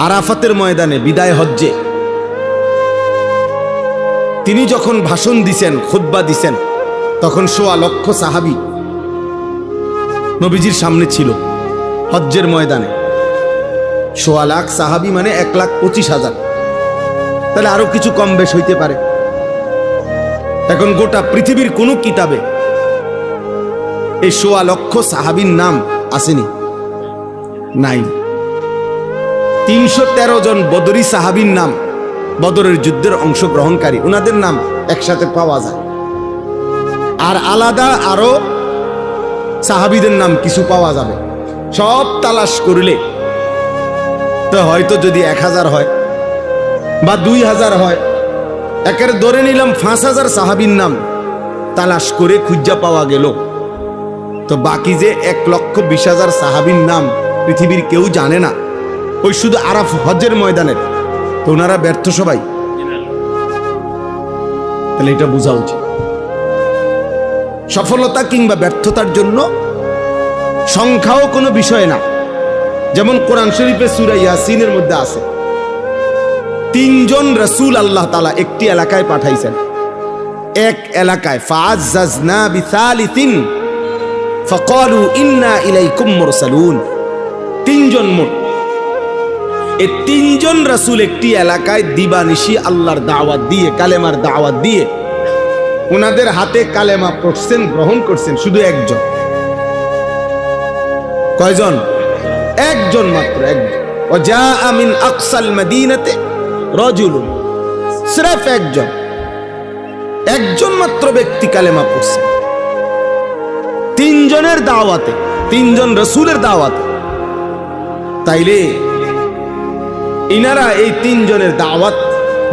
আরাফাতের ময়দানে বিদায় হজ্জে তিনি যখন ভাষণ দিছেন, খুতবা দিছেন, তখন ১.৫ লক্ষ সাহাবী নবীজির সামনে ছিল হজ্জের ময়দানে। ১.৫ লাখ সাহাবী মানে ১,২৫,০০০। তাহলে আরো কিছু কম বেশ হইতে পারে। এখন গোটা পৃথিবীর কোন কিতাবে এই ১.৫ লক্ষ সাহাবীর নাম আসেনি, নাই। ৩১৩ জন বদরি সাহাবীর নাম, বদরের যুদ্ধের অংশগ্রহণকারী, ওনাদের নাম একসাথে পাওয়া যায়। আর আলাদা আরো সাহাবীদের নাম কিছু পাওয়া যাবে। সব তালাশ করলে তো হয়তো যদি ১,০০০ হয় বা ২,০০০ হয়, একের ধরে নিলাম ৫,০০০ সাহাবীর নাম তালাশ করে খুঁজা পাওয়া গেল, তো বাকি যে ১,২০,০০০ সাহাবীর নাম পৃথিবীর কেউ জানে না, ওই শুধু আরাফ হজ্জের ময়দানের, তো ওনারা ব্যর্থ সবাই। তাহলে এটা বোঝা উচিত। সফলতা কিংবা ব্যর্থতার জন্য সংখ্যাও কোনো বিষয় না। যেমন কোরআন শরীফে সূরা ইয়াসিনের মধ্যে আছে ৩ জন রাসূল আল্লাহ তাআলা একটি এলাকায় পাঠাইছেন। এক এলাকায় ফাআজ্জাজনা বিসালিসিন ফাকালু ইন্না ইলাইকুম মুরসালুন। ৩ জন মোট। এই ৩ জন রাসূল একটি এলাকায় দিবানিশি আল্লাহর দাওয়াত দিয়ে, কালেমার দাওয়াত দিয়ে, ওনাদের হাতে কালেমা পড়ছেন, গ্রহণ করছেন শুধু একজন। কয়জন? একজন মাত্র, একজন। ওয়াজাআ মিন আকসাল মাদিনাতে রাজুলুন, সির্ফ একজন, একজন মাত্র ব্যক্তি কালেমা পড়ছে ৩ জনের দাওয়াতে, ৩ জন রাসূলের দাওয়াতে। তাইলে ইনারা এই ৩ জনের দাওয়াত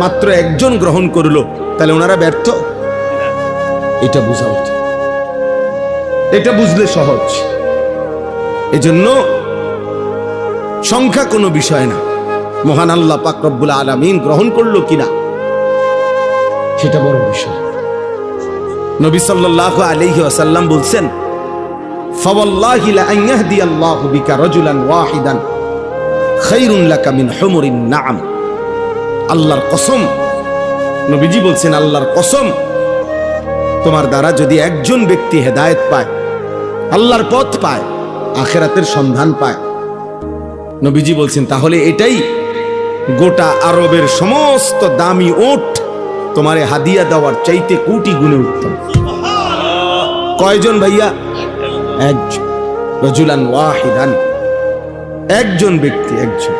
মাত্র একজন গ্রহণ করলো, তাহলে ওনারা ব্যর্থ? এটা বোঝা উচিত। এটা বুঝলে সহজ। এজন্য সংখ্যা কোনো বিষয় না, মহান আল্লাহ পাক রব্বুল আলামিন গ্রহণ করলো কিনা সেটা বড় বিষয়। নবী সাল্লাল্লাহু আলাইহি ওয়াসাল্লাম বলছেন, ফাওয়াল্লাহি লা আন ইয়াহদিয়াল্লাহু বিকা রাজুলান ওয়াহিদান খায়রুন লাকা মিন হুমুরিন নাআম। আল্লাহর কসম, নবীজি বলছেন আল্লাহর কসম, তোমার দ্বারা যদি একজন ব্যক্তি হেদায়েত পায়, আল্লাহর পথ পায়, আখিরাতের সন্ধান পায়, নবীজি বলছেন তাহলে এটাই গোটা আরবের সমস্ত দামি ওট তোমারে হাদিয়া দেওয়ার চাইতে কোটি গুণে উত্তম। কয়জন ভাইয়া? একজন। রাজুলান ওয়াহিদান, একজন ব্যক্তি, একজন।